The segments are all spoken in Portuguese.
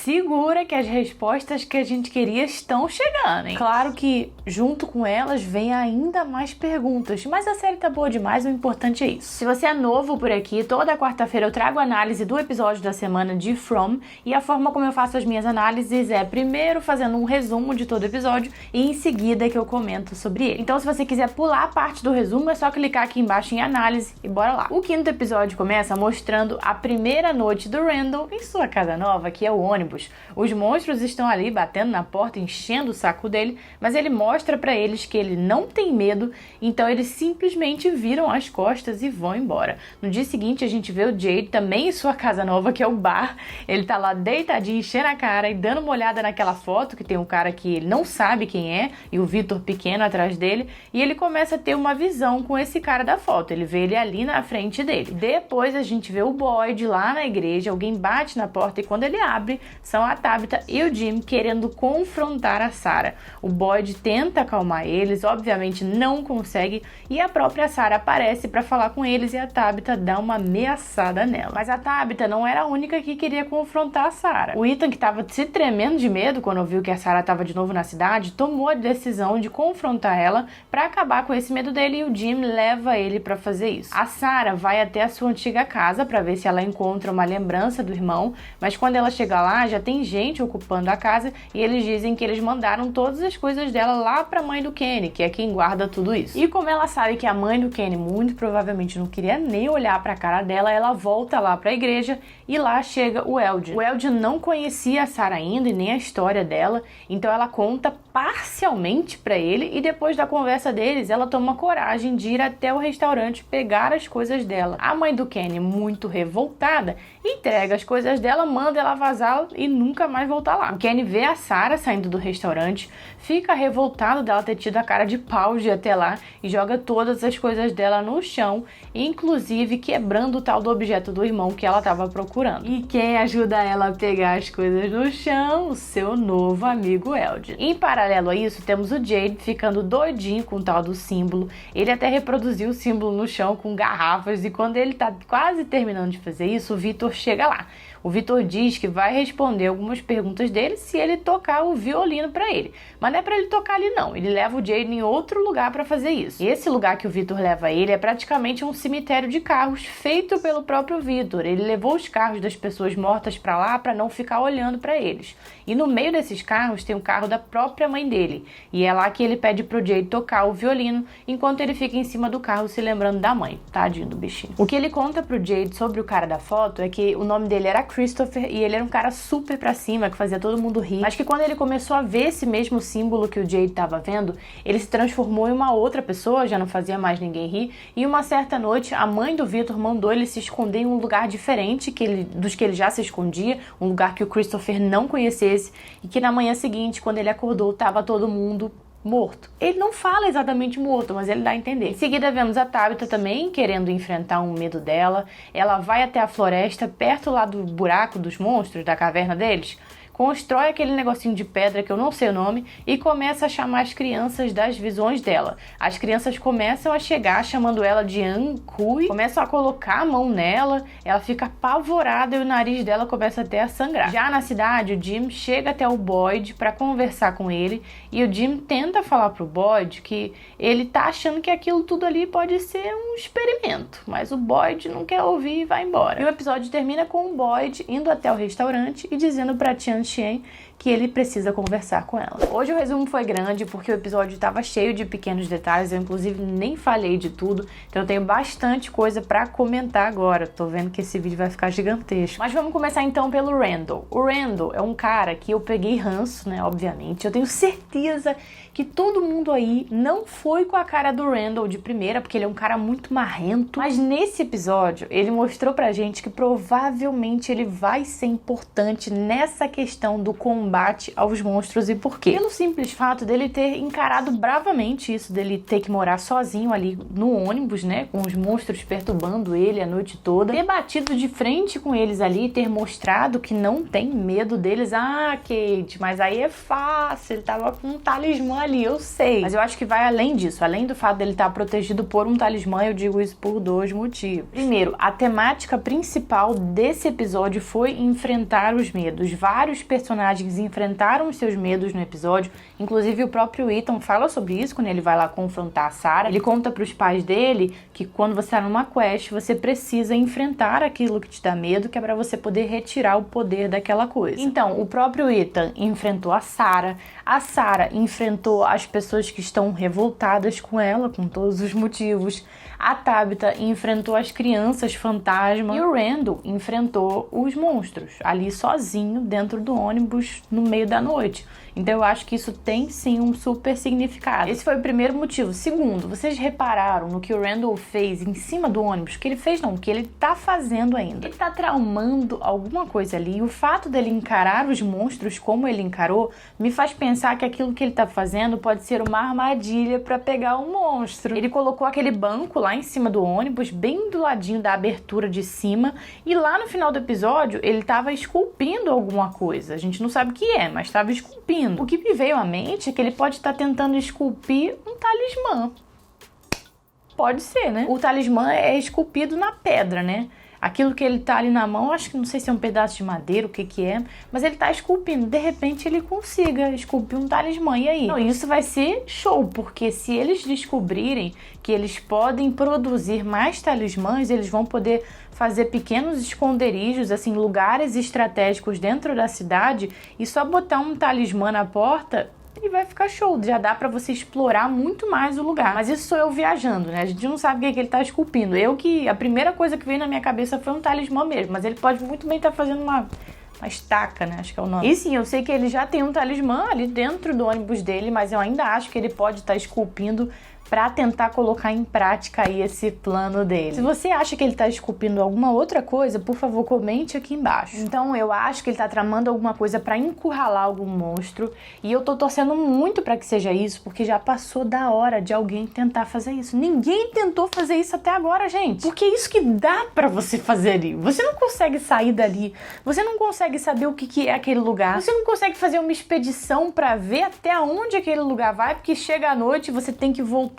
segura que as respostas que a gente queria estão chegando, hein? Claro que junto com elas vem ainda mais perguntas, mas a série tá boa demais, o importante é isso. Se você é novo por aqui, toda quarta-feira eu trago análise do episódio da semana de From, e a forma como eu faço as minhas análises é primeiro fazendo um resumo de todo episódio e em seguida que eu comento sobre ele. Então se você quiser pular a parte do resumo, é só clicar aqui embaixo em análise e bora lá. O quinto episódio começa mostrando a primeira noite do Randall em sua casa nova, que é o ônibus. Os monstros estão ali batendo na porta, enchendo o saco dele, mas ele mostra pra eles que ele não tem medo, então eles simplesmente viram as costas e vão embora. No dia seguinte a gente vê o Jade também em sua casa nova, que é o bar. Ele tá lá deitadinho, enchendo a cara e dando uma olhada naquela foto que tem um cara que ele não sabe quem é e o Victor pequeno atrás dele, e ele começa a ter uma visão com esse cara da foto. Ele vê ele ali na frente dele. Depois a gente vê o Boyd lá na igreja, alguém bate na porta e quando ele abre, são a Tabitha e o Jim querendo confrontar a Sarah. O Boyd tenta acalmar eles, obviamente não consegue, e a própria Sarah aparece para falar com eles e a Tabitha dá uma ameaçada nela. Mas a Tabitha não era a única que queria confrontar a Sarah. O Ethan, que tava se tremendo de medo quando viu que a Sarah tava de novo na cidade, tomou a decisão de confrontar ela para acabar com esse medo dele, e o Jim leva ele para fazer isso. A Sarah vai até a sua antiga casa para ver se ela encontra uma lembrança do irmão, mas quando ela chega lá já tem gente ocupando a casa e eles dizem que eles mandaram todas as coisas dela lá para a mãe do Kenny, que é quem guarda tudo isso. E como ela sabe que a mãe do Kenny muito provavelmente não queria nem olhar para a cara dela, ela volta lá para a igreja e lá chega o Eldon. O Eldon não conhecia a Sarah ainda e nem a história dela, então ela conta parcialmente para ele e depois da conversa deles ela toma coragem de ir até o restaurante pegar as coisas dela. A mãe do Kenny, muito revoltada, entrega as coisas dela, manda ela vazar e nunca mais voltar lá. O Kenny vê a Sarah saindo do restaurante, fica revoltado dela ter tido a cara de pau de ir até lá e joga todas as coisas dela no chão, inclusive quebrando o tal do objeto do irmão que ela estava procurando. E quem ajuda ela a pegar as coisas no chão? O seu novo amigo Eldon. Em paralelo a isso, temos o Jade ficando doidinho com o tal do símbolo. Ele até reproduziu o símbolo no chão com garrafas e quando ele tá quase terminando de fazer isso, o Victor chega lá. O Victor diz que vai responder algumas perguntas dele se ele tocar o violino pra ele. Mas não é pra ele tocar ali não, ele leva o Jade em outro lugar pra fazer isso. E esse lugar que o Victor leva ele é praticamente um cemitério de carros feito pelo próprio Victor. Ele levou os carros das pessoas mortas pra lá pra não ficar olhando pra eles. E no meio desses carros tem o carro da própria mãe dele. E é lá que ele pede pro Jade tocar o violino enquanto ele fica em cima do carro se lembrando da mãe. Tadinho do bichinho. O que ele conta pro Jade sobre o cara da foto é que o nome dele era Christopher e ele era um cara super pra cima, que fazia todo mundo rir, mas que quando ele começou a ver esse mesmo símbolo que o Jade tava vendo, ele se transformou em uma outra pessoa, já não fazia mais ninguém rir, e uma certa noite a mãe do Victor mandou ele se esconder em um lugar diferente dos que ele já se escondia, um lugar que o Christopher não conhecesse, e que na manhã seguinte, quando ele acordou, tava todo mundo morto. Ele não fala exatamente morto, mas ele dá a entender. Em seguida vemos a Tabitha também querendo enfrentar um medo dela. Ela vai até a floresta, perto lá do buraco dos monstros, da caverna deles, constrói aquele negocinho de pedra que eu não sei o nome e começa a chamar as crianças das visões dela. As crianças começam a chegar chamando ela de Ankui, começam a colocar a mão nela, ela fica apavorada e o nariz dela começa até a sangrar. Já na cidade, o Jim chega até o Boyd para conversar com ele e o Jim tenta falar pro Boyd que ele tá achando que aquilo tudo ali pode ser um experimento, mas o Boyd não quer ouvir e vai embora. E o episódio termina com o Boyd indo até o restaurante e dizendo pra Tian que ele precisa conversar com ela. Hoje o resumo foi grande porque o episódio estava cheio de pequenos detalhes, eu inclusive nem falei de tudo, então eu tenho bastante coisa pra comentar agora. Tô vendo que esse vídeo vai ficar gigantesco. Mas vamos começar então pelo Randall. O Randall é um cara que eu peguei ranço, né, obviamente. Eu tenho certeza que todo mundo aí não foi com a cara do Randall de primeira, porque ele é um cara muito marrento. Mas nesse episódio, ele mostrou pra gente que provavelmente ele vai ser importante nessa questão do combate aos monstros. E por quê? Pelo simples fato dele ter encarado bravamente isso, dele ter que morar sozinho ali no ônibus, né, com os monstros perturbando ele a noite toda, ter batido de frente com eles ali, ter mostrado que não tem medo deles. Ah, Kate, mas aí é fácil, ele tava com um talismã ali, eu sei. Mas eu acho que vai além disso, além do fato dele estar protegido por um talismã, eu digo isso por dois motivos. Primeiro, a temática principal desse episódio foi enfrentar os medos. Vários personagens enfrentaram os seus medos no episódio. Inclusive o próprio Ethan fala sobre isso quando ele vai lá confrontar a Sarah. Ele conta para os pais dele que quando você está numa quest, você precisa enfrentar aquilo que te dá medo, que é para você poder retirar o poder daquela coisa. Então, o próprio Ethan enfrentou a Sarah enfrentou as pessoas que estão revoltadas com ela, com todos os motivos. A Tabitha enfrentou as crianças fantasma e o Randall enfrentou os monstros, ali sozinho dentro do ônibus no meio da noite. Então eu acho que isso tem sim um super significado. Esse foi o primeiro motivo. Segundo, vocês repararam no que o Randall fez em cima do ônibus? Que ele fez não, que ele tá fazendo ainda. Ele tá traumando alguma coisa ali. E o fato dele encarar os monstros como ele encarou me faz pensar que aquilo que ele tá fazendo pode ser uma armadilha para pegar um monstro. Ele colocou aquele banco lá em cima do ônibus, bem do ladinho da abertura de cima, e lá no final do episódio ele tava esculpindo alguma coisa. A gente não sabe o que é, mas tava esculpindo. O que me veio à mente é que ele pode estar tentando esculpir um talismã. Pode ser, né? O talismã é esculpido na pedra, né? Aquilo que ele tá ali na mão, acho que não sei se é um pedaço de madeira, o que que é, mas ele tá esculpindo. De repente ele consiga esculpir um talismã. E aí? Não, isso vai ser show, porque se eles descobrirem que eles podem produzir mais talismãs, eles vão poder fazer pequenos esconderijos, assim, lugares estratégicos dentro da cidade, e só botar um talismã na porta e vai ficar show. Já dá pra você explorar muito mais o lugar. Mas isso sou eu viajando, né? A gente não sabe o que ele tá esculpindo. A primeira coisa que veio na minha cabeça foi um talismã mesmo, mas ele pode muito bem estar fazendo uma estaca, né? Acho que é o nome. E sim, eu sei que ele já tem um talismã ali dentro do ônibus dele, mas eu ainda acho que ele pode estar esculpindo para tentar colocar em prática aí esse plano dele. Se você acha que ele tá esculpindo alguma outra coisa, por favor, comente aqui embaixo. Então, eu acho que ele tá tramando alguma coisa para encurralar algum monstro, e eu tô torcendo muito para que seja isso, porque já passou da hora de alguém tentar fazer isso. Ninguém tentou fazer isso até agora, gente. Porque é isso que dá para você fazer ali. Você não consegue sair dali, você não consegue saber o que é aquele lugar, você não consegue fazer uma expedição para ver até onde aquele lugar vai, porque chega à noite e você tem que voltar.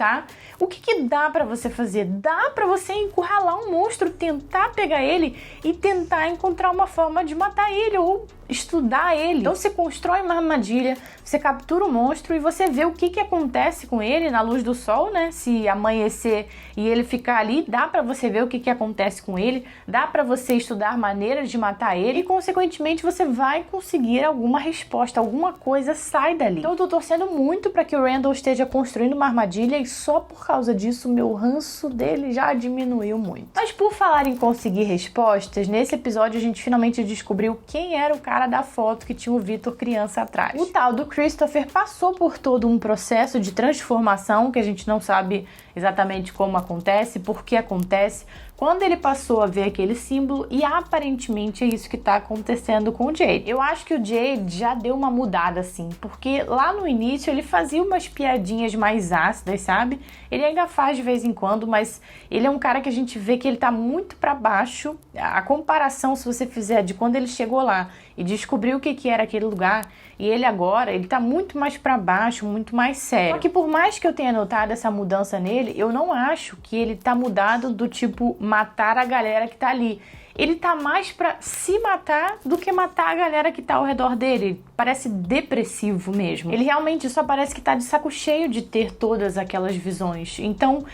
O que dá pra você fazer? Dá pra você encurralar um monstro, tentar pegar ele e tentar encontrar uma forma de matar ele ou estudar ele. Então você constrói uma armadilha, você captura o monstro e você vê o que acontece com ele na luz do sol, né? Se amanhecer e ele ficar ali, dá pra você ver o que acontece com ele, dá pra você estudar maneiras de matar ele e, consequentemente, você vai conseguir alguma resposta, alguma coisa sai dali. Então eu tô torcendo muito pra que o Randall esteja construindo uma armadilha e só por causa disso o meu ranço dele já diminuiu muito. Mas por falar em conseguir respostas, nesse episódio a gente finalmente descobriu quem era o cara da foto que tinha o Victor criança atrás. O tal do Christopher passou por todo um processo de transformação que a gente não sabe exatamente como acontece, por que acontece, quando ele passou a ver aquele símbolo, e aparentemente é isso que tá acontecendo com o Jade. Eu acho que o Jade já deu uma mudada assim, porque lá no início ele fazia umas piadinhas mais ácidas, sabe? Ele ainda faz de vez em quando, mas ele é um cara que a gente vê que ele tá muito pra baixo. A comparação, se você fizer, de quando ele chegou lá e descobriu o que era aquele lugar, e ele agora, ele tá muito mais pra baixo, muito mais sério. Só que por mais que eu tenha notado essa mudança nele, eu não acho que ele tá mudado do tipo matar a galera que tá ali. Ele tá mais pra se matar do que matar a galera que tá ao redor dele. Parece depressivo mesmo. Ele realmente só parece que tá de saco cheio de ter todas aquelas visões. Então,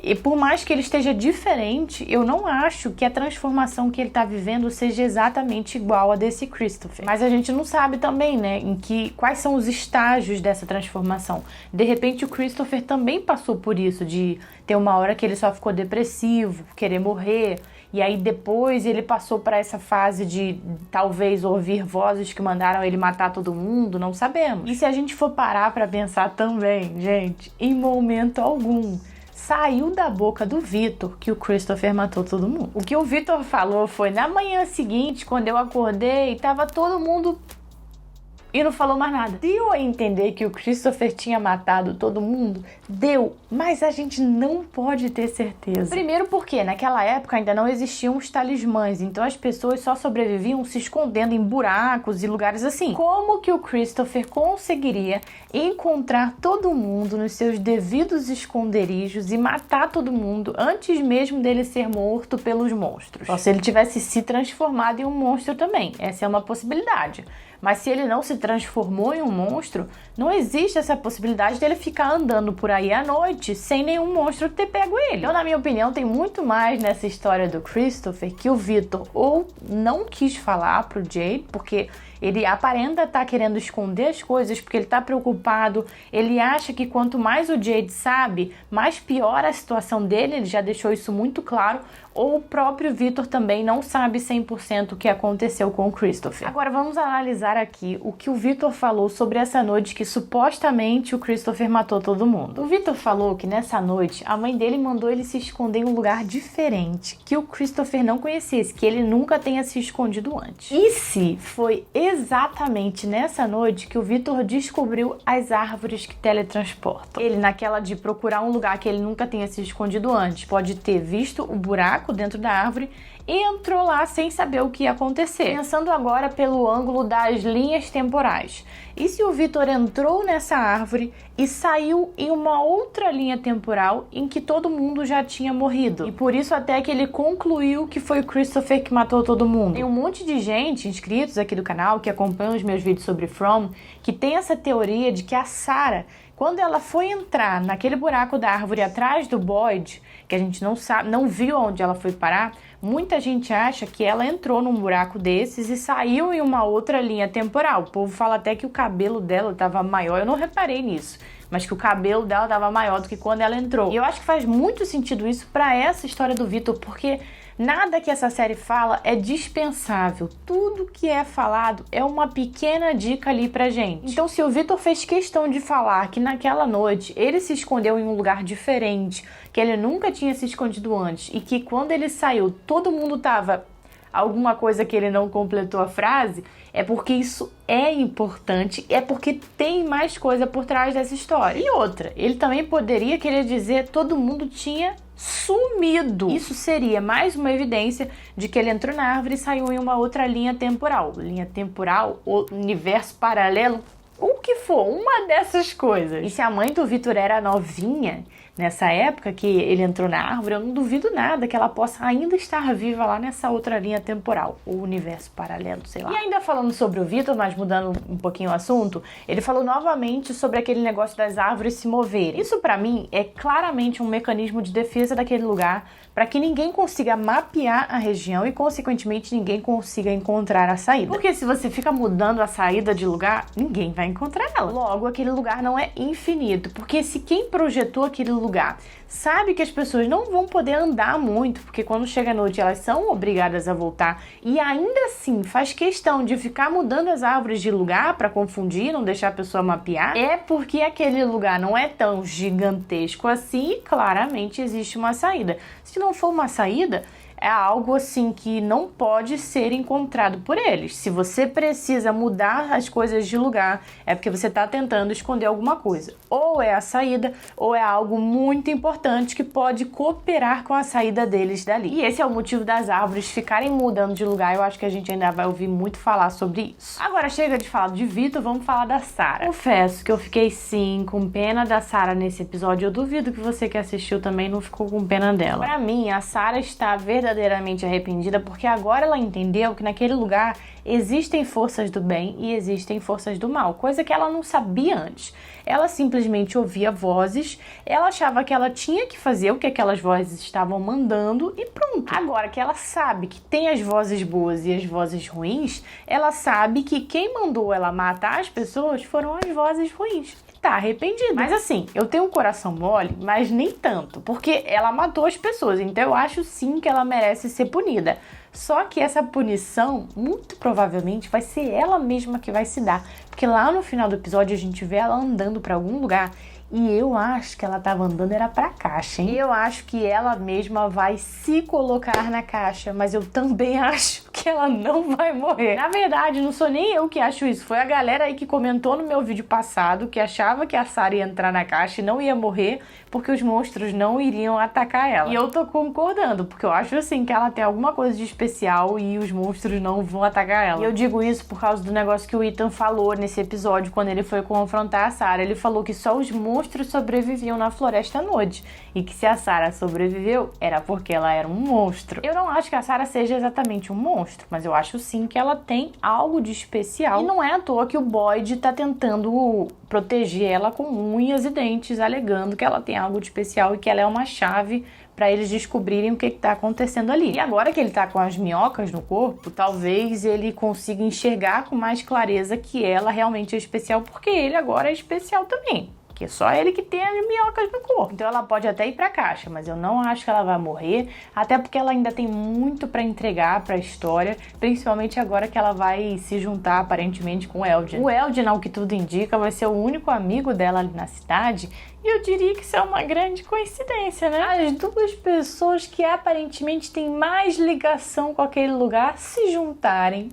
e por mais que ele esteja diferente, eu não acho que a transformação que ele tá vivendo seja exatamente igual a desse Christopher. Mas a gente não sabe também, né, quais são os estágios dessa transformação. De repente o Christopher também passou por isso, de ter uma hora que ele só ficou depressivo, querer morrer, e aí depois ele passou para essa fase de talvez ouvir vozes que mandaram ele matar todo mundo, não sabemos. E se a gente for parar para pensar também, gente, em momento algum saiu da boca do Victor que o Christopher matou todo mundo. O que o Victor falou foi: na manhã seguinte, quando eu acordei, tava todo mundo... e não falou mais nada. Deu a entender que o Christopher tinha matado todo mundo? Deu, mas a gente não pode ter certeza. Primeiro porque naquela época ainda não existiam os talismãs, então as pessoas só sobreviviam se escondendo em buracos e lugares assim. Como que o Christopher conseguiria encontrar todo mundo nos seus devidos esconderijos e matar todo mundo antes mesmo dele ser morto pelos monstros? Só se ele tivesse se transformado em um monstro também, essa é uma possibilidade. Mas se ele não se transformou em um monstro, não existe essa possibilidade dele ficar andando por aí à noite sem nenhum monstro ter pego ele. Então, na minha opinião, tem muito mais nessa história do Christopher que o Victor ou não quis falar pro Jay, porque ele aparenta estar querendo esconder as coisas, porque ele está preocupado, ele acha que quanto mais o Jade sabe, mais piora a situação dele, ele já deixou isso muito claro, ou o próprio Victor também não sabe 100% o que aconteceu com o Christopher. Agora vamos analisar aqui o que o Victor falou sobre essa noite que supostamente o Christopher matou todo mundo. O Victor falou que nessa noite a mãe dele mandou ele se esconder em um lugar diferente, que o Christopher não conhecesse, que ele nunca tenha se escondido antes. E se foi exatamente nessa noite que o Victor descobriu as árvores que teletransportam? Ele, naquela de procurar um lugar que ele nunca tenha se escondido antes, pode ter visto o buraco dentro da árvore e entrou lá sem saber o que ia acontecer. Pensando agora pelo ângulo das linhas temporais. E se o Victor entrou nessa árvore e saiu em uma outra linha temporal em que todo mundo já tinha morrido? E por isso até que ele concluiu que foi o Christopher que matou todo mundo. Tem um monte de gente, inscritos aqui do canal, que acompanham os meus vídeos sobre From, que tem essa teoria de que a Sarah, quando ela foi entrar naquele buraco da árvore atrás do Boyd, que a gente não sabe, não viu onde ela foi parar, muita gente acha que ela entrou num buraco desses e saiu em uma outra linha temporal. O povo fala até que o cabelo dela estava maior, eu não reparei nisso, mas que o cabelo dela estava maior do que quando ela entrou. E eu acho que faz muito sentido isso para essa história do Victor, porque nada que essa série fala é dispensável. Tudo que é falado é uma pequena dica ali pra gente. Então, se o Victor fez questão de falar que naquela noite ele se escondeu em um lugar diferente, que ele nunca tinha se escondido antes e que quando ele saiu todo mundo tava alguma coisa que ele não completou a frase, é porque isso é importante, é porque tem mais coisa por trás dessa história. E outra, ele também poderia querer dizer todo mundo tinha sumido. Isso seria mais uma evidência de que ele entrou na árvore e saiu em uma outra linha temporal. Linha temporal, ou universo paralelo, o que for, uma dessas coisas. E se a mãe do Victor era novinha nessa época que ele entrou na árvore, eu não duvido nada que ela possa ainda estar viva lá nessa outra linha temporal, ou universo paralelo, sei lá. E ainda falando sobre o Victor, mas mudando um pouquinho o assunto, ele falou novamente sobre aquele negócio das árvores se moverem. Isso pra mim é claramente um mecanismo de defesa daquele lugar, para que ninguém consiga mapear a região e, consequentemente, ninguém consiga encontrar a saída. Porque se você fica mudando a saída de lugar, ninguém vai encontrar ela. Logo, aquele lugar não é infinito, porque se quem projetou aquele lugar sabe que as pessoas não vão poder andar muito, porque quando chega a noite elas são obrigadas a voltar, e ainda assim faz questão de ficar mudando as árvores de lugar para confundir, não deixar a pessoa mapear, é porque aquele lugar não é tão gigantesco assim e claramente existe uma saída. Se não for uma saída, é algo assim que não pode ser encontrado por eles. Se você precisa mudar as coisas de lugar, é porque você está tentando esconder alguma coisa. Ou é a saída, ou é algo muito importante que pode cooperar com a saída deles dali. E esse é o motivo das árvores ficarem mudando de lugar. Eu acho que a gente ainda vai ouvir muito falar sobre isso. Agora chega de falar de Victor, vamos falar da Sarah. Confesso que eu fiquei sim com pena da Sarah nesse episódio. Eu duvido que você que assistiu também não ficou com pena dela. Pra mim, a Sarah está verdadeiramente arrependida porque agora ela entendeu que naquele lugar existem forças do bem e existem forças do mal, coisa que ela não sabia antes. Ela simplesmente ouvia vozes, ela achava que ela tinha que fazer o que aquelas vozes estavam mandando e pronto. Agora que ela sabe que tem as vozes boas e as vozes ruins, ela sabe que quem mandou ela matar as pessoas foram as vozes ruins. Tá arrependida. Mas assim, eu tenho um coração mole, mas nem tanto, porque ela matou as pessoas, então eu acho sim que ela merece ser punida. Só que essa punição, muito provavelmente, vai ser ela mesma que vai se dar, porque lá no final do episódio a gente vê ela andando pra algum lugar e eu acho que ela tava andando era pra caixa, hein? Eu acho que ela mesma vai se colocar na caixa, mas eu também acho que ela não vai morrer. Na verdade, não sou nem eu que acho isso, foi a galera aí que comentou no meu vídeo passado que achava que a Sarah ia entrar na caixa e não ia morrer porque os monstros não iriam atacar ela. E eu tô concordando, porque eu acho assim que ela tem alguma coisa de especial e os monstros não vão atacar ela. E eu digo isso por causa do negócio que o Ethan falou nesse episódio quando ele foi confrontar a Sarah. Ele falou que só os monstros sobreviviam na floresta à noite e que se a Sarah sobreviveu era porque ela era um monstro. Eu não acho que a Sarah seja exatamente um monstro. mostra, mas eu acho sim que ela tem algo de especial. E não é à toa que o Boyd tá tentando proteger ela com unhas e dentes, alegando que ela tem algo de especial e que ela é uma chave para eles descobrirem o que está acontecendo ali. E agora que ele tá com as minhocas no corpo, talvez ele consiga enxergar com mais clareza que ela realmente é especial, porque ele agora é especial também. Que é só ele que tem as minhocas no corpo. Então ela pode até ir pra caixa, mas eu não acho que ela vai morrer, até porque ela ainda tem muito pra entregar pra história, principalmente agora que ela vai se juntar aparentemente com o Eldian. O Eldian, ao que tudo indica, vai ser o único amigo dela ali na cidade, e eu diria que isso é uma grande coincidência, né? As duas pessoas que aparentemente têm mais ligação com aquele lugar se juntarem.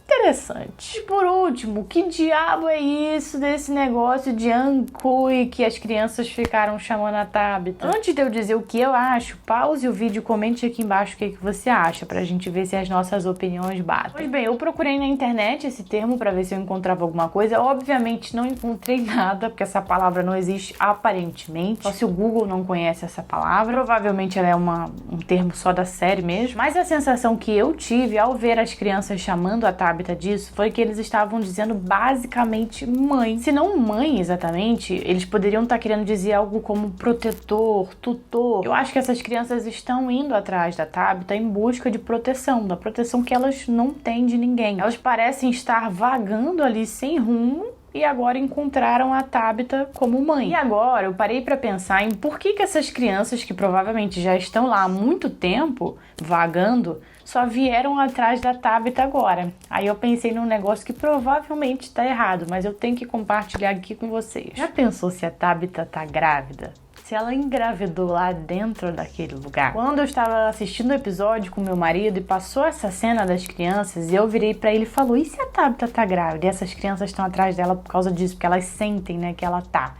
Interessante. E por último, que diabo é isso desse negócio de Ankui que as crianças ficaram chamando a Tabitha? Antes de eu dizer o que eu acho, pause o vídeo e comente aqui embaixo o que você acha, pra gente ver se as nossas opiniões batem. Pois bem, eu procurei na internet esse termo pra ver se eu encontrava alguma coisa. Obviamente não encontrei nada, porque essa palavra não existe aparentemente. Só se o Google não conhece essa palavra. Provavelmente ela é um termo só da série mesmo. Mas a sensação que eu tive ao ver as crianças chamando a Tabitha disso foi que eles estavam dizendo basicamente mãe. Se não mãe exatamente, eles poderiam estar querendo dizer algo como protetor, tutor. Eu acho que essas crianças estão indo atrás da Tabitha em busca de proteção, da proteção que elas não têm de ninguém. Elas parecem estar vagando ali sem rumo e agora encontraram a Tabitha como mãe. E agora eu parei pra pensar em por que essas crianças, que provavelmente já estão lá há muito tempo vagando, só vieram atrás da Tabitha agora. Aí eu pensei num negócio que provavelmente tá errado, mas eu tenho que compartilhar aqui com vocês. Já pensou se a Tabitha tá grávida? Se ela engravidou lá dentro daquele lugar? Quando eu estava assistindo o episódio com meu marido e passou essa cena das crianças, eu virei pra ele e falou: e se a Tabitha tá grávida? E essas crianças estão atrás dela por causa disso, porque elas sentem, né, que ela tá.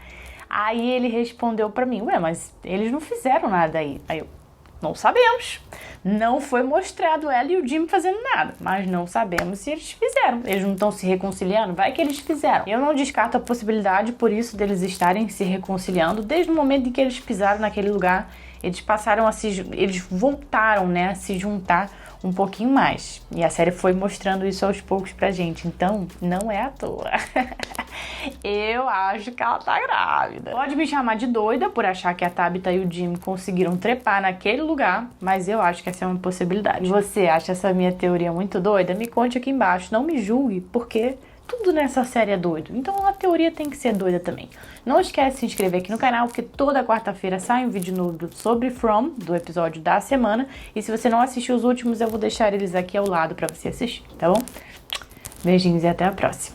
Aí ele respondeu pra mim: ué, mas eles não fizeram nada aí. Aí eu: não sabemos. Não foi mostrado ela e o Jim fazendo nada, mas não sabemos se eles fizeram. Eles não estão se reconciliando? Vai que eles fizeram. Eu não descarto a possibilidade, por isso, deles estarem se reconciliando. Desde o momento em que eles pisaram naquele lugar, eles voltaram, né, a se juntar um pouquinho mais. E a série foi mostrando isso aos poucos pra gente. Então, não é à toa. Eu acho que ela tá grávida. Pode me chamar de doida por achar que a Tabitha e o Jim conseguiram trepar naquele lugar, mas eu acho que essa é uma possibilidade. Você acha essa minha teoria muito doida? Me conte aqui embaixo. Não me julgue, porque tudo nessa série é doido. Então a teoria tem que ser doida também. Não esquece de se inscrever aqui no canal, porque toda quarta-feira sai um vídeo novo sobre From, do episódio da semana. E se você não assistiu os últimos, eu vou deixar eles aqui ao lado pra você assistir, tá bom? Beijinhos e até a próxima.